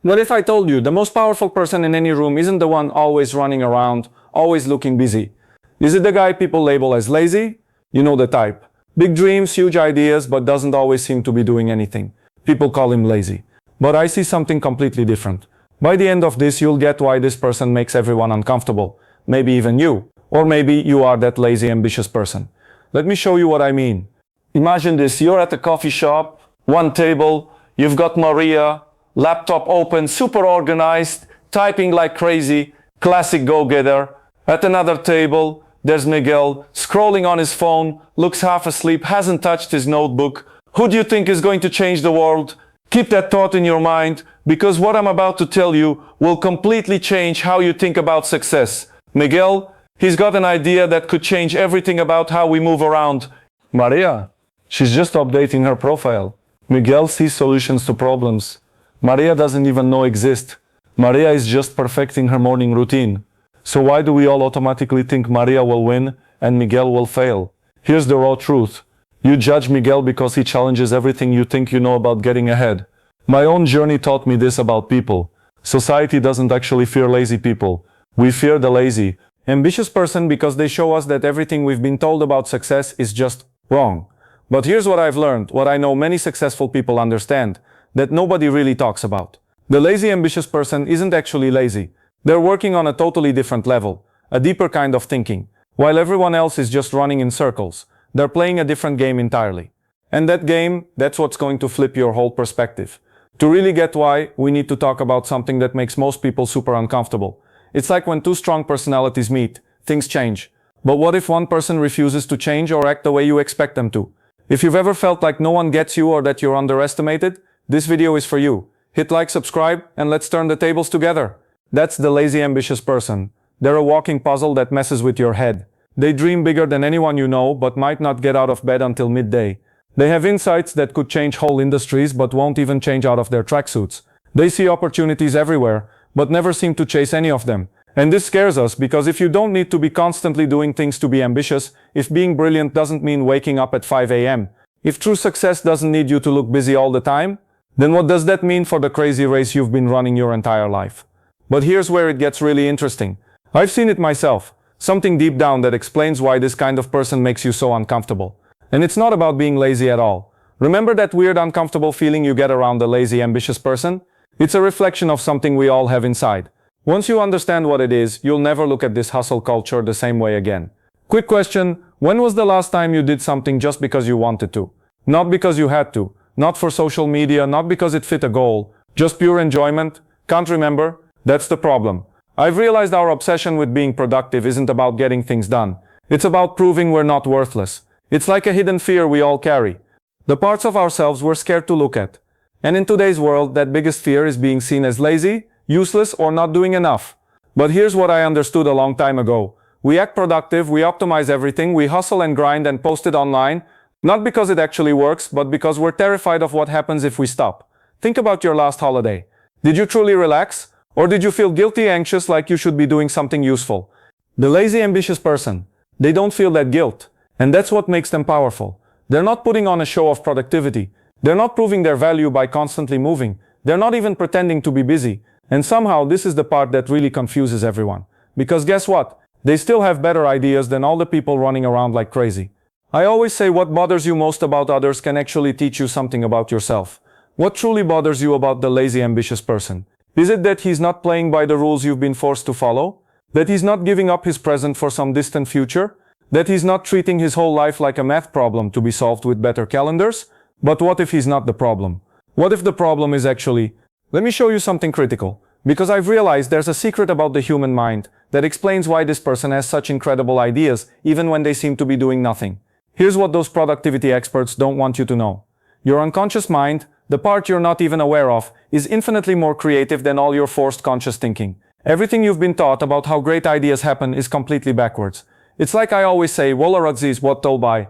What if I told you the most powerful person in any room isn't the one always running around, always looking busy? Is it the guy people label as lazy? You know the type. Big dreams, huge ideas, but doesn't always seem to be doing anything. People call him lazy. But I see something completely different. By the end of this, you'll get why this person makes everyone uncomfortable. Maybe even you. Or maybe you are that lazy, ambitious person. Let me show you what I mean. Imagine this, you're at a coffee shop, one table, you've got Maria, laptop open, super organized, typing like crazy, classic go-getter. At another table, there's Miguel, scrolling on his phone, looks half asleep, hasn't touched his notebook. Who do you think is going to change the world? Keep that thought in your mind, because what I'm about to tell you will completely change how you think about success. Miguel, he's got an idea that could change everything about how we move around. Maria, she's just updating her profile. Miguel sees solutions to problems Maria doesn't even know exist. Maria is just perfecting her morning routine. So why do we all automatically think Maria will win and Miguel will fail? Here's the raw truth. You judge Miguel because he challenges everything you think you know about getting ahead. My own journey taught me this about people. Society doesn't actually fear lazy people. We fear the lazy, ambitious person because they show us that everything we've been told about success is just wrong. But here's what I've learned, what I know many successful people understand, that nobody really talks about. The lazy ambitious person isn't actually lazy. They're working on a totally different level, a deeper kind of thinking. While everyone else is just running in circles, they're playing a different game entirely. And that game, that's what's going to flip your whole perspective. To really get why, we need to talk about something that makes most people super uncomfortable. It's like when two strong personalities meet, things change. But what if one person refuses to change or act the way you expect them to? If you've ever felt like no one gets you or that you're underestimated, this video is for you. Hit like, subscribe, and let's turn the tables together. That's the lazy ambitious person. They're a walking puzzle that messes with your head. They dream bigger than anyone you know, but might not get out of bed until midday. They have insights that could change whole industries, but won't even change out of their tracksuits. They see opportunities everywhere, but never seem to chase any of them. And this scares us because if you don't need to be constantly doing things to be ambitious, if being brilliant doesn't mean waking up at 5 a.m., if true success doesn't need you to look busy all the time, then what does that mean for the crazy race you've been running your entire life? But here's where it gets really interesting. I've seen it myself. Something deep down that explains why this kind of person makes you so uncomfortable. And it's not about being lazy at all. Remember that weird uncomfortable feeling you get around the lazy ambitious person? It's a reflection of something we all have inside. Once you understand what it is, you'll never look at this hustle culture the same way again. Quick question, when was the last time you did something just because you wanted to? Not because you had to. Not for social media, not because it fit a goal. Just pure enjoyment? Can't remember? That's the problem. I've realized our obsession with being productive isn't about getting things done. It's about proving we're not worthless. It's like a hidden fear we all carry. The parts of ourselves we're scared to look at. And in today's world, that biggest fear is being seen as lazy, useless, or not doing enough. But here's what I understood a long time ago. We act productive, we optimize everything, we hustle and grind and post it online, not because it actually works, but because we're terrified of what happens if we stop. Think about your last holiday. Did you truly relax? Or did you feel guilty, anxious, like you should be doing something useful? The lazy, ambitious person, they don't feel that guilt. And that's what makes them powerful. They're not putting on a show of productivity. They're not proving their value by constantly moving. They're not even pretending to be busy. And somehow this is the part that really confuses everyone. Because guess what? They still have better ideas than all the people running around like crazy. I always say what bothers you most about others can actually teach you something about yourself. What truly bothers you about the lazy, ambitious person? Is it that he's not playing by the rules you've been forced to follow? That he's not giving up his present for some distant future? That he's not treating his whole life like a math problem to be solved with better calendars? But what if he's not the problem? What if the problem is actually... Let me show you something critical. Because I've realized there's a secret about the human mind that explains why this person has such incredible ideas even when they seem to be doing nothing. Here's what those productivity experts don't want you to know. Your unconscious mind, the part you're not even aware of, is infinitely more creative than all your forced conscious thinking. Everything you've been taught about how great ideas happen is completely backwards. It's like I always say, Wolaradzi is what told by.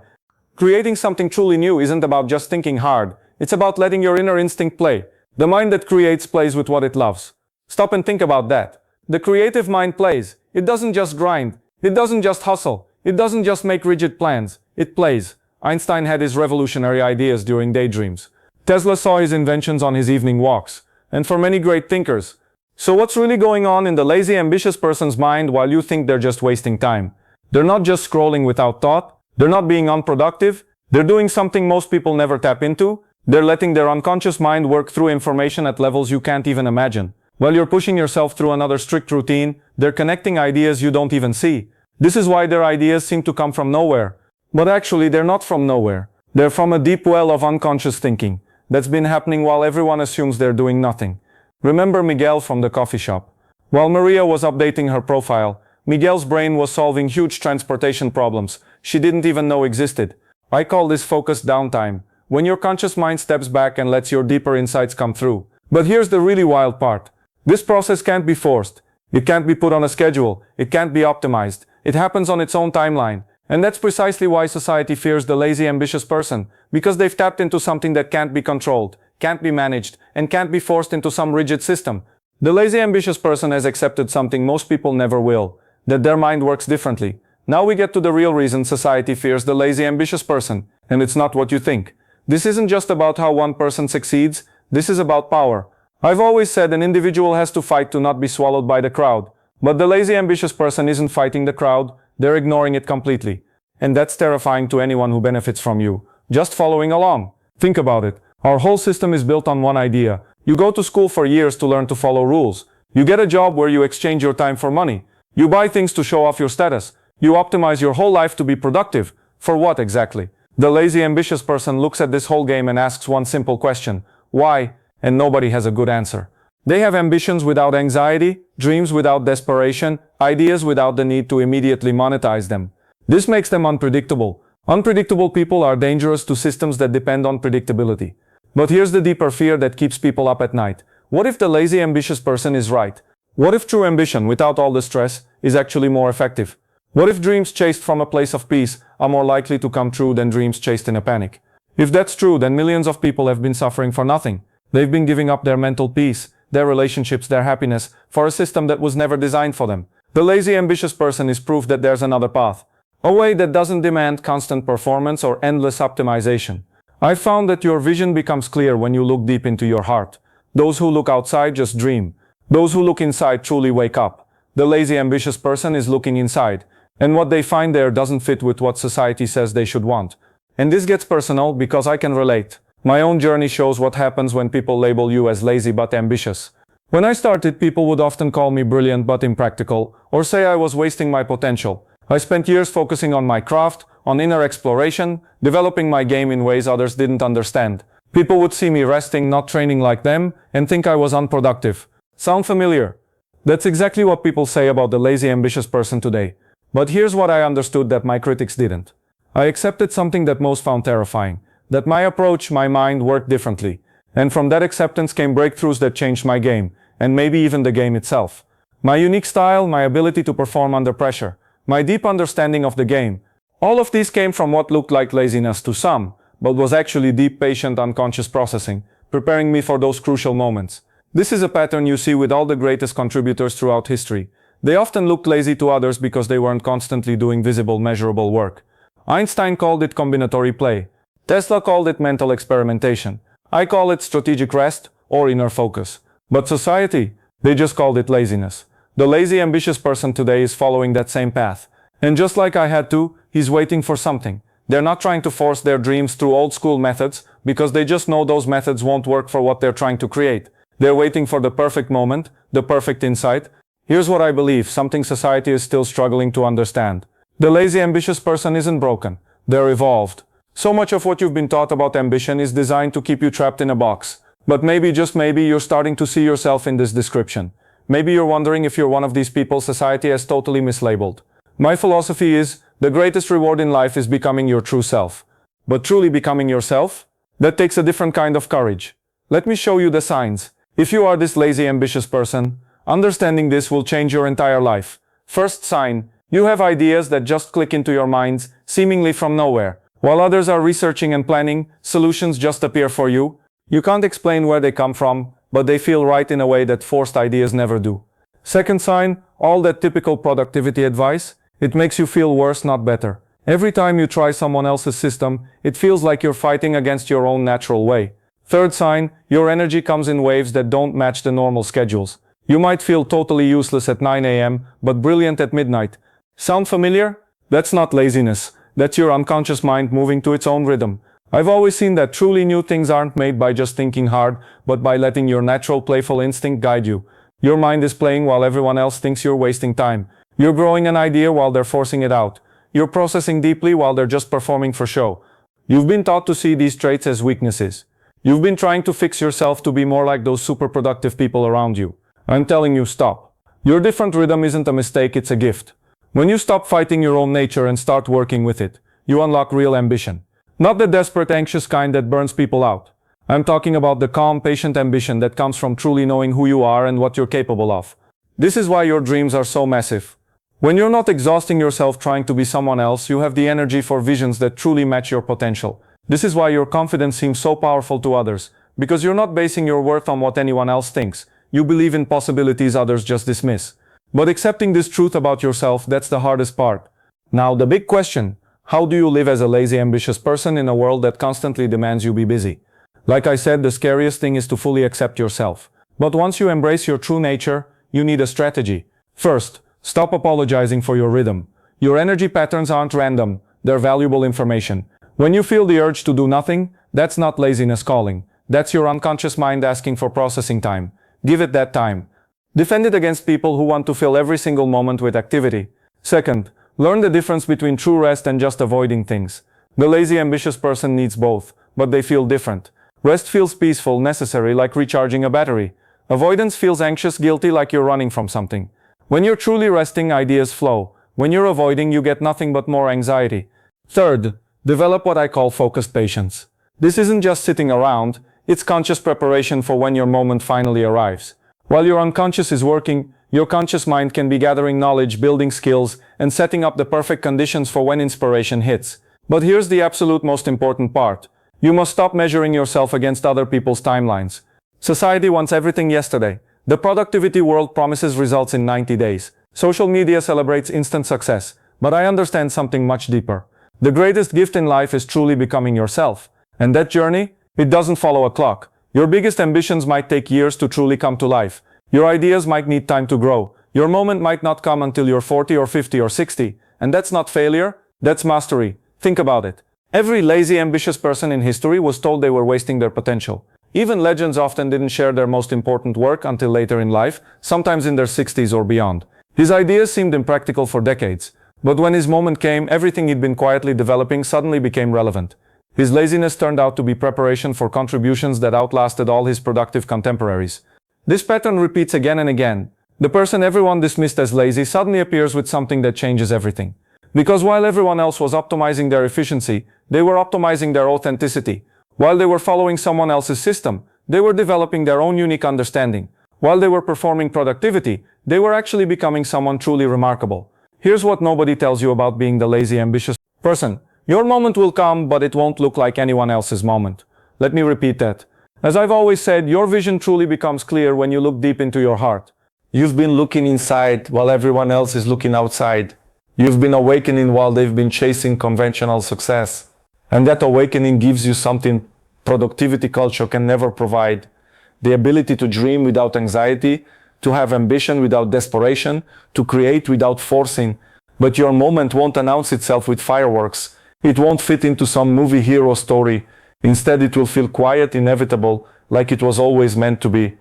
Creating something truly new isn't about just thinking hard. It's about letting your inner instinct play. The mind that creates plays with what it loves. Stop and think about that. The creative mind plays. It doesn't just grind. It doesn't just hustle. It doesn't just make rigid plans. It plays. Einstein had his revolutionary ideas during daydreams. Tesla saw his inventions on his evening walks. and for many great thinkers. So what's really going on in the lazy, ambitious person's mind while you think they're just wasting time? They're not just scrolling without thought. They're not being unproductive. They're doing something most people never tap into. They're letting their unconscious mind work through information at levels you can't even imagine. While you're pushing yourself through another strict routine, they're connecting ideas you don't even see. This is why their ideas seem to come from nowhere. But actually, they're not from nowhere. They're from a deep well of unconscious thinking that's been happening while everyone assumes they're doing nothing. Remember Miguel from the coffee shop? While Maria was updating her profile, Miguel's brain was solving huge transportation problems she didn't even know existed. I call this focused downtime, when your conscious mind steps back and lets your deeper insights come through. But here's the really wild part. This process can't be forced. It can't be put on a schedule. It can't be optimized. It happens on its own timeline. And that's precisely why society fears the lazy, ambitious person, because they've tapped into something that can't be controlled, can't be managed, and can't be forced into some rigid system. The lazy, ambitious person has accepted something most people never will, that their mind works differently. Now we get to the real reason society fears the lazy, ambitious person, and it's not what you think. This isn't just about how one person succeeds, this is about power. I've always said an individual has to fight to not be swallowed by the crowd. But the lazy, ambitious person isn't fighting the crowd, they're ignoring it completely. And that's terrifying to anyone who benefits from you just following along. Think about it. Our whole system is built on one idea. You go to school for years to learn to follow rules. You get a job where you exchange your time for money. You buy things to show off your status. You optimize your whole life to be productive. For what exactly? The lazy, ambitious person looks at this whole game and asks one simple question. Why? And nobody has a good answer. They have ambitions without anxiety, dreams without desperation, ideas without the need to immediately monetize them. This makes them unpredictable. Unpredictable people are dangerous to systems that depend on predictability. But here's the deeper fear that keeps people up at night. What if the lazy, ambitious person is right? What if true ambition, without all the stress, is actually more effective? What if dreams chased from a place of peace are more likely to come true than dreams chased in a panic? If that's true, then millions of people have been suffering for nothing. They've been giving up their mental peace, their relationships, their happiness, for a system that was never designed for them. The lazy, ambitious person is proof that there's another path. A way that doesn't demand constant performance or endless optimization. I found that your vision becomes clear when you look deep into your heart. Those who look outside just dream. Those who look inside truly wake up. The lazy, ambitious person is looking inside, and what they find there doesn't fit with what society says they should want. And this gets personal because I can relate. My own journey shows what happens when people label you as lazy but ambitious. When I started, people would often call me brilliant but impractical, or say I was wasting my potential. I spent years focusing on my craft, on inner exploration, developing my game in ways others didn't understand. People would see me resting, not training like them, and think I was unproductive. Sound familiar? That's exactly what people say about the lazy, ambitious person today. But here's what I understood that my critics didn't. I accepted something that most found terrifying. That my approach, my mind worked differently. And from that acceptance came breakthroughs that changed my game, and maybe even the game itself. My unique style, my ability to perform under pressure, my deep understanding of the game. All of these came from what looked like laziness to some, but was actually deep, patient, unconscious processing, preparing me for those crucial moments. This is a pattern you see with all the greatest contributors throughout history. They often looked lazy to others because they weren't constantly doing visible, measurable work. Einstein called it combinatory play. Tesla called it mental experimentation. I call it strategic rest or inner focus. But society, they just called it laziness. The lazy, ambitious person today is following that same path. And just like I had to, he's waiting for something. They're not trying to force their dreams through old school methods because they just know those methods won't work for what they're trying to create. They're waiting for the perfect moment, the perfect insight. Here's what I believe, something society is still struggling to understand. The lazy, ambitious person isn't broken. They're evolved. So much of what you've been taught about ambition is designed to keep you trapped in a box. But maybe, just maybe, you're starting to see yourself in this description. Maybe you're wondering if you're one of these people society has totally mislabeled. My philosophy is, the greatest reward in life is becoming your true self. But truly becoming yourself? That takes a different kind of courage. Let me show you the signs. If you are this lazy, ambitious person, understanding this will change your entire life. First sign, you have ideas that just click into your minds, seemingly from nowhere. While others are researching and planning, solutions just appear for you. You can't explain where they come from, but they feel right in a way that forced ideas never do. Second sign, all that typical productivity advice, it makes you feel worse, not better. Every time you try someone else's system, it feels like you're fighting against your own natural way. Third sign, your energy comes in waves that don't match the normal schedules. You might feel totally useless at 9 a.m., but brilliant at midnight. Sound familiar? That's not laziness. That's your unconscious mind moving to its own rhythm. I've always seen that truly new things aren't made by just thinking hard, but by letting your natural playful instinct guide you. Your mind is playing while everyone else thinks you're wasting time. You're growing an idea while they're forcing it out. You're processing deeply while they're just performing for show. You've been taught to see these traits as weaknesses. You've been trying to fix yourself to be more like those super productive people around you. I'm telling you, stop. Your different rhythm isn't a mistake, it's a gift. When you stop fighting your own nature and start working with it, you unlock real ambition. Not the desperate, anxious kind that burns people out. I'm talking about the calm, patient ambition that comes from truly knowing who you are and what you're capable of. This is why your dreams are so massive. When you're not exhausting yourself trying to be someone else, you have the energy for visions that truly match your potential. This is why your confidence seems so powerful to others, because you're not basing your worth on what anyone else thinks. You believe in possibilities others just dismiss. But accepting this truth about yourself, that's the hardest part. Now, the big question: how do you live as a lazy, ambitious person in a world that constantly demands you be busy? Like I said, the scariest thing is to fully accept yourself. But once you embrace your true nature, you need a strategy. First, stop apologizing for your rhythm. Your energy patterns aren't random, they're valuable information. When you feel the urge to do nothing, that's not laziness calling. That's your unconscious mind asking for processing time. Give it that time. Defend it against people who want to fill every single moment with activity. Second, learn the difference between true rest and just avoiding things. The lazy, ambitious person needs both, but they feel different. Rest feels peaceful, necessary, like recharging a battery. Avoidance feels anxious, guilty, like you're running from something. When you're truly resting, ideas flow. When you're avoiding, you get nothing but more anxiety. Third, develop what I call focused patience. This isn't just sitting around, it's conscious preparation for when your moment finally arrives. While your unconscious is working, your conscious mind can be gathering knowledge, building skills, and setting up the perfect conditions for when inspiration hits. But here's the absolute most important part. You must stop measuring yourself against other people's timelines. Society wants everything yesterday. The productivity world promises results in 90 days. Social media celebrates instant success. But I understand something much deeper. The greatest gift in life is truly becoming yourself. And that journey, it doesn't follow a clock. Your biggest ambitions might take years to truly come to life. Your ideas might need time to grow. Your moment might not come until you're 40 or 50 or 60. And that's not failure, that's mastery. Think about it. Every lazy, ambitious person in history was told they were wasting their potential. Even legends often didn't share their most important work until later in life, sometimes in their 60s or beyond. His ideas seemed impractical for decades. But when his moment came, everything he'd been quietly developing suddenly became relevant. His laziness turned out to be preparation for contributions that outlasted all his productive contemporaries. This pattern repeats again and again. The person everyone dismissed as lazy suddenly appears with something that changes everything. Because while everyone else was optimizing their efficiency, they were optimizing their authenticity. While they were following someone else's system, they were developing their own unique understanding. While they were performing productivity, they were actually becoming someone truly remarkable. Here's what nobody tells you about being the lazy, ambitious person. Your moment will come, but it won't look like anyone else's moment. Let me repeat that. As I've always said, your vision truly becomes clear when you look deep into your heart. You've been looking inside while everyone else is looking outside. You've been awakening while they've been chasing conventional success. And that awakening gives you something productivity culture can never provide. The ability to dream without anxiety, to have ambition without desperation, to create without forcing. But your moment won't announce itself with fireworks. It won't fit into some movie hero story. Instead, it will feel quiet, inevitable, like it was always meant to be.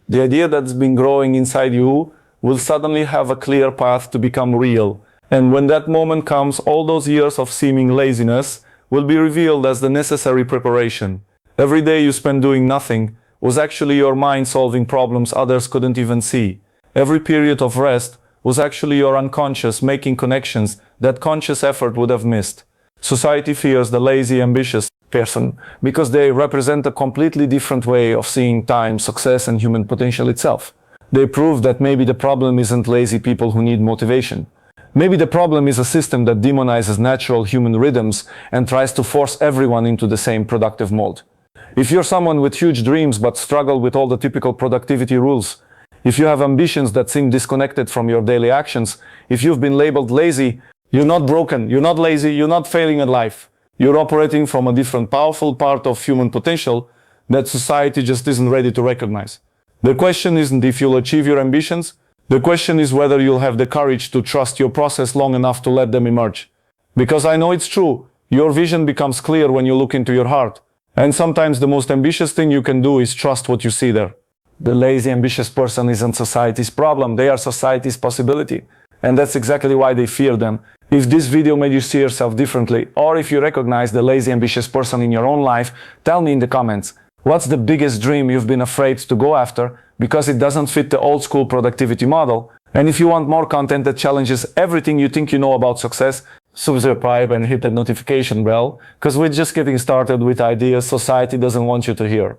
The idea that's been growing inside you will suddenly have a clear path to become real. And when that moment comes, all those years of seeming laziness will be revealed as the necessary preparation. Every day you spent doing nothing was actually your mind solving problems others couldn't even see. Every period of rest was actually your unconscious making connections that conscious effort would have missed. Society fears the lazy, ambitious person because they represent a completely different way of seeing time, success, and human potential itself. They prove that maybe the problem isn't lazy people who need motivation. Maybe the problem is a system that demonizes natural human rhythms and tries to force everyone into the same productive mold. If you're someone with huge dreams but struggle with all the typical productivity rules, if you have ambitions that seem disconnected from your daily actions, if you've been labeled lazy, you're not broken, you're not lazy, you're not failing at life. You're operating from a different powerful part of human potential that society just isn't ready to recognize. The question isn't if you'll achieve your ambitions, the question is whether you'll have the courage to trust your process long enough to let them emerge. Because I know it's true, your vision becomes clear when you look into your heart. And sometimes the most ambitious thing you can do is trust what you see there. The lazy, ambitious person isn't society's problem, they are society's possibility. And that's exactly why they fear them. If this video made you see yourself differently, or if you recognize the lazy, ambitious person in your own life, tell me in the comments. What's the biggest dream you've been afraid to go after because it doesn't fit the old school productivity model? And if you want more content that challenges everything you think you know about success, subscribe and hit that notification bell, because we're just getting started with ideas society doesn't want you to hear.